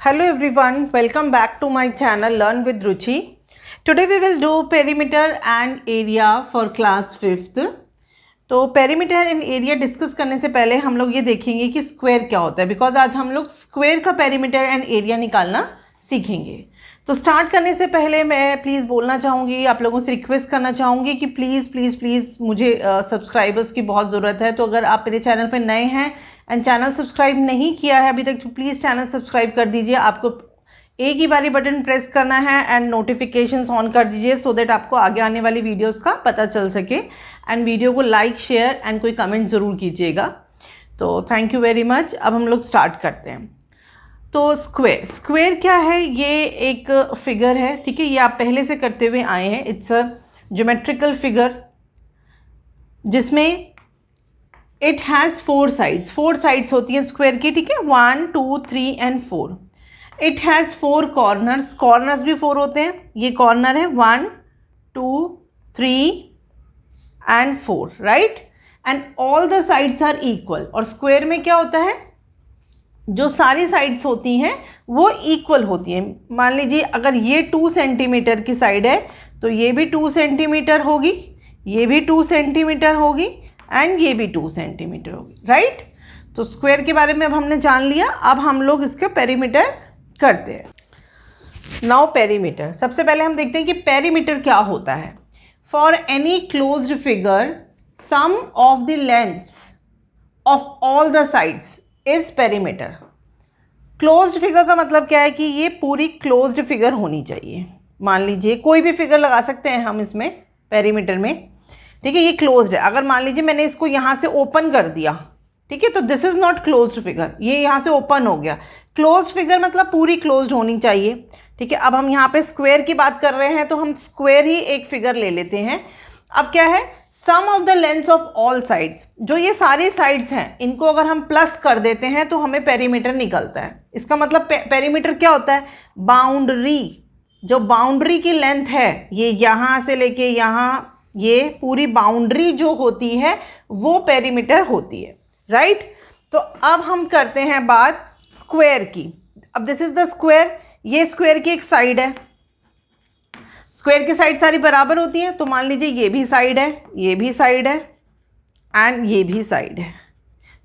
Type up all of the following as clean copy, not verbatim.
Hello everyone, welcome back to my channel Learn with Ruchi. Today we will do perimeter and area for class 5th. तो perimeter and area discuss करने से पहले हम लोग ये देखेंगे कि स्क्वायर क्या होता है, बिकॉज आज हम लोग स्क्वायर का पेरीमीटर एंड एरिया निकालना सीखेंगे। तो स्टार्ट करने से पहले मैं प्लीज़ बोलना चाहूँगी, आप लोगों से रिक्वेस्ट करना चाहूँगी कि प्लीज़ मुझे सब्सक्राइबर्स की बहुत ज़रूरत है। तो अगर आप मेरे चैनल पर नए हैं एंड चैनल सब्सक्राइब नहीं किया है अभी तक, तो प्लीज़ चैनल सब्सक्राइब कर दीजिए। आपको एक ही बारी बटन प्रेस करना है एंड नोटिफिकेशंस ऑन कर दीजिए सो दैट आपको आगे आने वाली वीडियोस का पता चल सके। एंड वीडियो को लाइक शेयर एंड कोई कमेंट ज़रूर कीजिएगा। तो थैंक यू वेरी मच। अब हम लोग स्टार्ट करते हैं। तो स्क्वायर क्या है? ये एक फिगर है, ठीक है। ये आप पहले से करते हुए आए हैं। इट्स अ ज्योमेट्रिकल फिगर जिसमें इट हैज़ फोर साइड्स होती हैं स्क्वायर की, ठीक है। 1 2 3 एंड 4। इट हैज़ 4 कॉर्नर्स भी 4 होते हैं। ये कॉर्नर है 1 2 3 and 4, right. And all the sides are equal. और स्क्वायर में क्या होता है, जो सारी साइड्स होती हैं वो इक्वल होती हैं। मान लीजिए अगर ये 2 सेंटीमीटर की साइड है तो ये भी 2 सेंटीमीटर होगी, ये भी 2 सेंटीमीटर होगी एंड ये भी 2 सेंटीमीटर होगी, राइट। तो स्क्वायर के बारे में अब हमने जान लिया। अब हम लोग इसका पेरीमीटर करते हैं। नाउ पेरीमीटर, सबसे पहले हम देखते हैं कि पेरीमीटर क्या होता है। For any closed figure sum of the lengths of all the sides is perimeter. Closed figure का मतलब क्या है कि ये पूरी क्लोज्ड फिगर होनी चाहिए। मान लीजिए कोई भी फिगर लगा सकते हैं हम इसमें पेरीमीटर में, ठीक है। ये क्लोज्ड है। अगर मान लीजिए मैंने इसको यहाँ से ओपन कर दिया, ठीक है, तो this is not closed figure. ये यहाँ से ओपन हो गया। क्लोज्ड फिगर मतलब पूरी क्लोज्ड होनी चाहिए, ठीक है। अब हम यहाँ पे स्क्वायर की बात कर रहे हैं तो हम स्क्वायर ही एक फिगर ले लेते हैं। अब क्या है, sum of the lengths of all sides. जो ये सारी साइड्स हैं इनको अगर हम प्लस कर देते हैं तो हमें पेरीमीटर निकलता है। इसका मतलब पेरीमीटर क्या होता है, बाउंड्री। जो बाउंड्री की लेंथ है, ये यहाँ से लेके यहाँ, ये पूरी बाउंड्री जो होती है वो पेरीमीटर होती है, राइट। तो अब हम करते हैं बात स्क्वायर की। अब दिस इज द स्क्वायर। ये स्क्वायर की एक साइड है। स्क्वायर की साइड सारी बराबर होती हैं। तो मान लीजिए ये भी साइड है, ये भी साइड है एंड ये भी साइड है,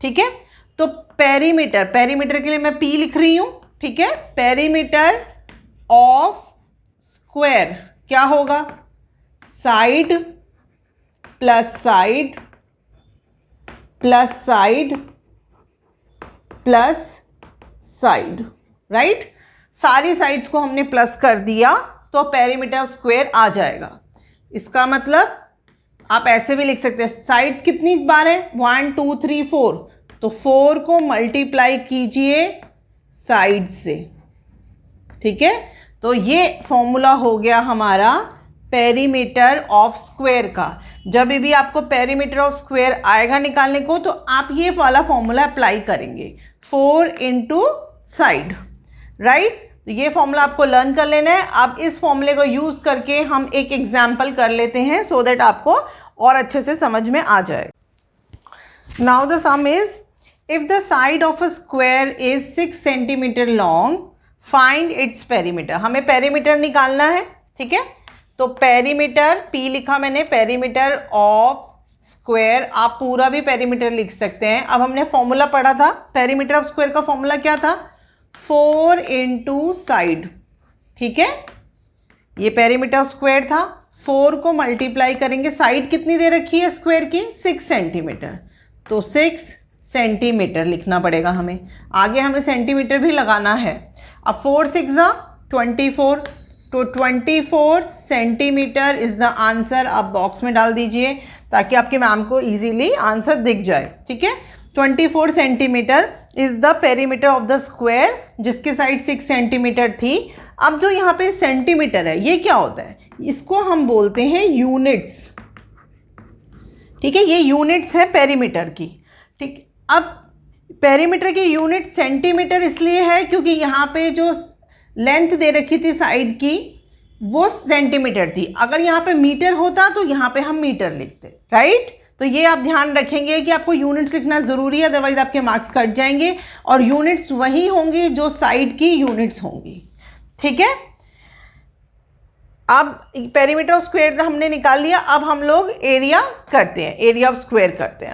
ठीक है। तो पेरीमीटर के लिए मैं P लिख रही हूँ, ठीक है। पेरीमीटर ऑफ स्क्वायर क्या होगा, side plus side plus side plus side, right. सारी साइड्स को हमने प्लस कर दिया तो पेरीमीटर ऑफ स्क्वायर आ जाएगा। इसका मतलब आप ऐसे भी लिख सकते हैं, साइड्स कितनी बार है, 1 2 3 4। तो 4 को मल्टीप्लाई कीजिए साइड से, ठीक है। तो ये फॉर्मूला हो गया हमारा पेरीमीटर ऑफ स्क्वायर का। जब भी आपको पेरीमीटर ऑफ स्क्वायर आएगा निकालने को तो आप ये वाला फॉर्मूला अप्लाई करेंगे, 4 इंटू साइड, राइट। तो ये फॉर्मूला आपको लर्न कर लेना है। अब इस फॉर्मूले को यूज करके हम एक एग्जाम्पल कर लेते हैं सो दैट आपको और अच्छे से समझ में आ जाए। Now the some is, if the side of a square is 6 centimetre long, find its perimeter. हमें पेरीमीटर निकालना है, ठीक है। तो पेरीमीटर P लिखा मैंने, पेरीमीटर ऑफ स्क्वायर। आप पूरा भी पेरीमीटर लिख सकते हैं। अब हमने फॉर्मूला पढ़ा था, पेरीमीटर ऑफ स्क्वायर का फॉर्मूला क्या था, 4 इंटू साइड, ठीक है। ये पेरीमीटर ऑफ स्क्वायर था। 4 को मल्टीप्लाई करेंगे, साइड कितनी दे रखी है स्क्वायर की, 6 सेंटीमीटर। तो 6 सेंटीमीटर लिखना पड़ेगा हमें। आगे हमें सेंटीमीटर भी लगाना है। अब 4 6 24, तो 24 सेंटीमीटर इज द आंसर। आप बॉक्स में डाल दीजिए ताकि आपके मैम को इजीली आंसर दिख जाए, ठीक है। 24 centimetre is the perimeter of the square, जिसकी साइड 6 सेंटीमीटर थी। अब जो यहाँ पे सेंटीमीटर है, ये क्या होता है, इसको हम बोलते हैं यूनिट्स, ठीक है। ये यूनिट्स है पेरीमीटर की, ठीक। अब पेरीमीटर की यूनिट सेंटीमीटर इसलिए है क्योंकि यहाँ पे जो लेंथ दे रखी थी साइड की वो सेंटीमीटर थी। अगर यहाँ पे मीटर होता तो यहाँ पे हम मीटर लिखते, राइट। तो ये आप ध्यान रखेंगे कि आपको यूनिट्स लिखना ज़रूरी है, अदरवाइज आपके मार्क्स कट जाएंगे और यूनिट्स वही होंगी जो साइड की यूनिट्स होंगी। ठीक है, अब पेरीमीटर ऑफ स्क्वायर हमने निकाल लिया, अब हम लोग एरिया करते हैं, एरिया ऑफ स्क्वायर करते हैं।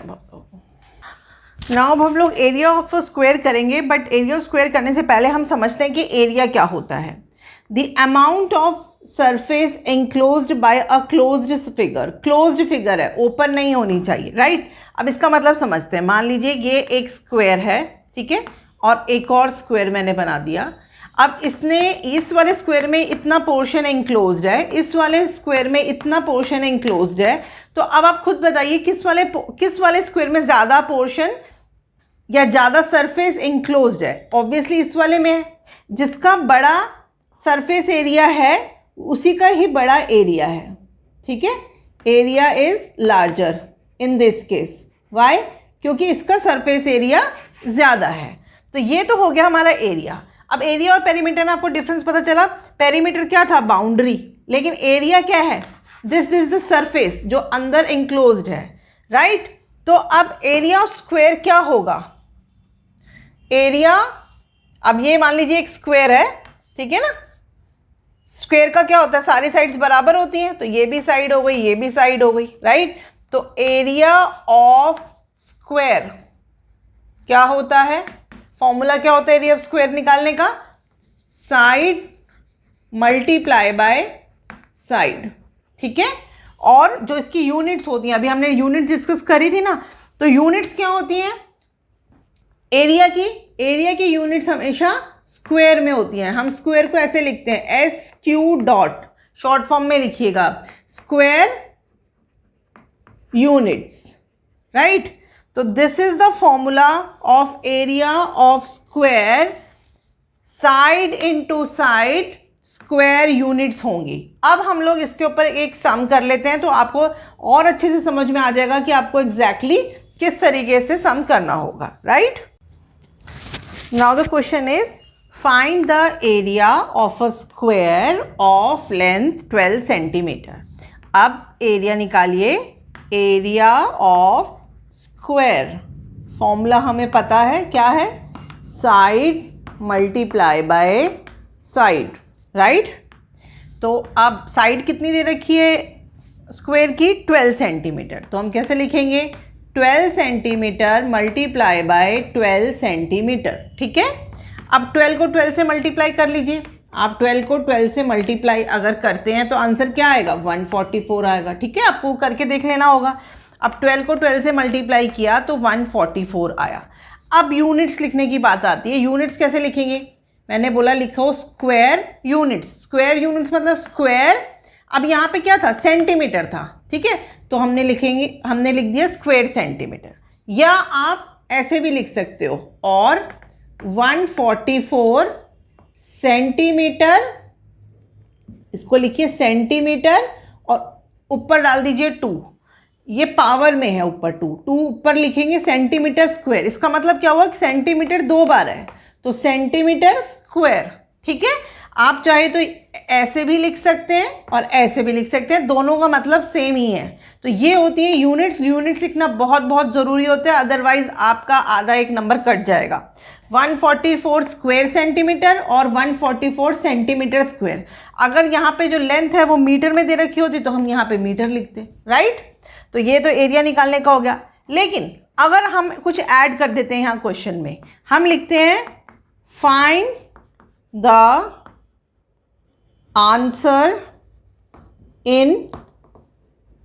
अब हम लोग एरिया ऑफ स्क्वायर करेंगे, बट एरिया ऑफ स्क्वायर करने से पहले हम समझते हैं कि एरिया क्या होता है। The amount of surface enclosed by a closed figure, closed figure है, ओपन नहीं होनी चाहिए, राइट। अब इसका मतलब समझते हैं, मान लीजिए ये एक स्क्वायर है, ठीक है, और एक और स्क्वायर मैंने बना दिया। अब इसने इस वाले स्क्वायर में इतना पोर्शन एंक्लोज्ड है, इस वाले स्क्वायर में इतना पोर्शन एंक्लोज्ड है, तो अब आप खुद बताइए किस वाले स्क्वायर में ज़्यादा पोर्शन या ज़्यादा सरफेस एंक्लोज्ड है। ऑब्वियसली इस वाले में है, जिसका बड़ा सरफेस एरिया है उसी का ही बड़ा एरिया है, ठीक है। Area is larger in this case, why, क्योंकि इसका सरफेस एरिया ज़्यादा है। तो ये तो हो गया हमारा एरिया। अब एरिया और पेरीमीटर में आपको डिफरेंस पता चला। पेरीमीटर क्या था, बाउंड्री, लेकिन एरिया क्या है, दिस इज द सरफेस जो अंदर एंक्लोज्ड है, राइट। तो अब एरिया ऑफ स्क्वायर क्या होगा, एरिया, अब ये मान लीजिए एक स्क्वायर है, ठीक है ना। स्क्वायर का क्या होता है, सारी साइड्स बराबर होती हैं, तो ये भी साइड हो गई, ये भी साइड हो गई, राइट। तो एरिया ऑफ स्क्वायर क्या होता है, फॉर्मूला क्या होता है एरिया ऑफ स्क्वायर निकालने का, साइड मल्टीप्लाई बाय साइड, ठीक है। और जो इसकी यूनिट्स होती हैं, अभी हमने यूनिट डिस्कस करी थी ना, तो यूनिट्स क्या होती हैं एरिया की यूनिट्स हमेशा स्क्वायर में होती हैं। हम स्क्वायर को ऐसे लिखते हैं S Q dot, short form में लिखिएगा, स्क्वायर यूनिट्स, राइट। तो this is the formula of area of square, side into side square units होंगी। अब हम लोग इसके ऊपर एक सम कर लेते हैं, तो आपको और अच्छे से समझ में आ जाएगा कि आपको एग्जैक्टली किस तरीके से सम करना होगा, right. Now the question is find the area of a square of length 12 centimetre. अब एरिया निकालिए, एरिया ऑफ स्क्वायर, फॉर्मूला हमें पता है क्या है, side multiply by side, right. तो अब साइड कितनी दे रखी है स्क्वायर की, 12 सेंटीमीटर, तो हम कैसे लिखेंगे, 12 सेंटीमीटर मल्टीप्लाई बाय 12 सेंटीमीटर, ठीक है। अब 12 को 12 से मल्टीप्लाई कर लीजिए, आप 12 को 12 से मल्टीप्लाई अगर करते हैं तो आंसर क्या आएगा, 144 आएगा, ठीक है। आपको करके देख लेना होगा। अब 12 को 12 से मल्टीप्लाई किया तो 144 आया। अब यूनिट्स लिखने की बात आती है, यूनिट्स कैसे लिखेंगे, मैंने बोला लिखो स्क्वायर यूनिट्स, स्क्वायर यूनिट्स मतलब स्क्वायर, अब यहाँ पे क्या था, सेंटीमीटर था, ठीक है, तो हमने लिख दिया स्क्वायर सेंटीमीटर। या आप ऐसे भी लिख सकते हो, और 144 सेंटीमीटर, इसको लिखिए सेंटीमीटर और ऊपर डाल दीजिए 2, ये पावर में है ऊपर 2 ऊपर लिखेंगे सेंटीमीटर स्क्वायर, इसका मतलब क्या हुआ कि सेंटीमीटर 2 बार है, तो सेंटीमीटर स्क्वायर, ठीक है। आप चाहे तो ऐसे भी लिख सकते हैं और ऐसे भी लिख सकते हैं, दोनों का मतलब सेम ही है। तो ये होती है यूनिट्स, यूनिट्स लिखना बहुत बहुत ज़रूरी होता है, अदरवाइज आपका आधा एक नंबर कट जाएगा। 144 स्क्वायर सेंटीमीटर और 144 सेंटीमीटर स्क्वायर। अगर यहाँ पे जो लेंथ है वो मीटर में दे रखी होती तो हम यहाँ पे मीटर लिखते, राइट। तो ये तो एरिया निकालने का हो गया। लेकिन अगर हम कुछ ऐड कर देते हैं यहाँ क्वेश्चन में, हम लिखते हैं find the answer in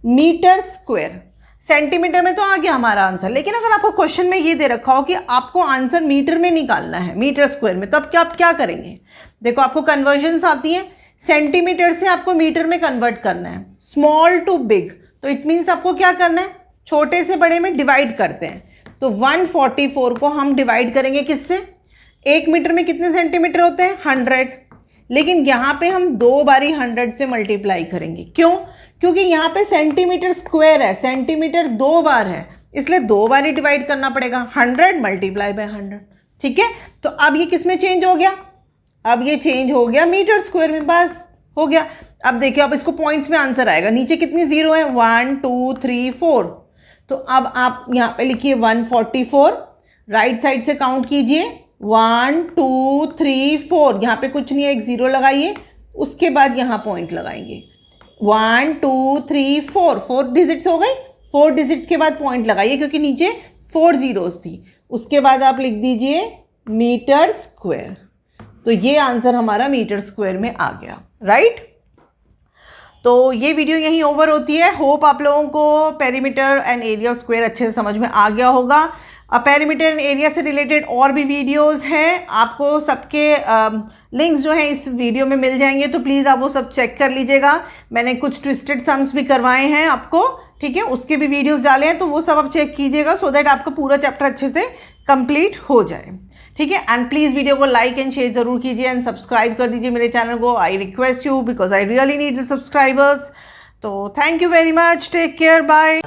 metre square. Centimetre में तो आ गया हमारा आंसर, लेकिन अगर आपको क्वेश्चन में ये दे रखा हो कि आपको आंसर मीटर में निकालना है, मीटर स्क्वायर में, तब क्या आप क्या करेंगे, देखो आपको कन्वर्जन्स आती हैं, सेंटीमीटर से आपको मीटर में कन्वर्ट करना है, स्मॉल टू बिग, तो इट मीन्स आपको क्या करना है, छोटे से बड़े में डिवाइड करते हैं। तो 144 को हम डिवाइड करेंगे किससे, 1 मीटर में कितने सेंटीमीटर होते हैं, 100, लेकिन यहाँ पे हम 2 बारी 100 से मल्टीप्लाई करेंगे। क्यों, क्योंकि यहाँ पे सेंटीमीटर स्क्वायर है, सेंटीमीटर 2 बार है, इसलिए 2 बारी डिवाइड करना पड़ेगा, 100 मल्टीप्लाई बाय 100, ठीक है। तो अब ये किस में चेंज हो गया, अब ये चेंज हो गया मीटर स्क्वायर में, बस हो गया। अब देखिए अब इसको पॉइंट्स में आंसर आएगा, नीचे कितनी जीरो है, 1 2 3 4, तो अब आप यहाँ पे लिखिए 144, राइट साइड से काउंट कीजिए 1 2 3 4, यहाँ पे कुछ नहीं है, एक ज़ीरो लगाइए, उसके बाद यहाँ पॉइंट लगाएंगे 1 2 3 4, 4 डिजिट्स हो गई, 4 डिजिट्स के बाद पॉइंट लगाइए क्योंकि नीचे 4 जीरोस थी। उसके बाद आप लिख दीजिए मीटर स्क्वायर। तो ये आंसर हमारा मीटर स्क्वायर में आ गया, राइट। तो ये वीडियो यहीं ओवर होती है। होप आप लोगों को पेरीमीटर एंड एरिया स्क्वायर अच्छे से समझ में आ गया होगा। पेरीमीटर एंड एरिया से रिलेटेड और भी वीडियोस हैं, आपको सबके लिंक्स जो हैं इस वीडियो में मिल जाएंगे, तो प्लीज़ आप वो सब चेक कर लीजिएगा। मैंने कुछ ट्विस्टेड सम्स भी करवाए हैं आपको, ठीक है, उसके भी वीडियोस डाले हैं, तो वो सब आप चेक कीजिएगा सो दैट आपका पूरा चैप्टर अच्छे से कंप्लीट हो जाए, ठीक है। एंड प्लीज़ वीडियो को लाइक एंड शेयर जरूर कीजिए एंड सब्सक्राइब कर दीजिए मेरे चैनल को। I request you because I really need the subscribers. तो thank you very much, take care, bye.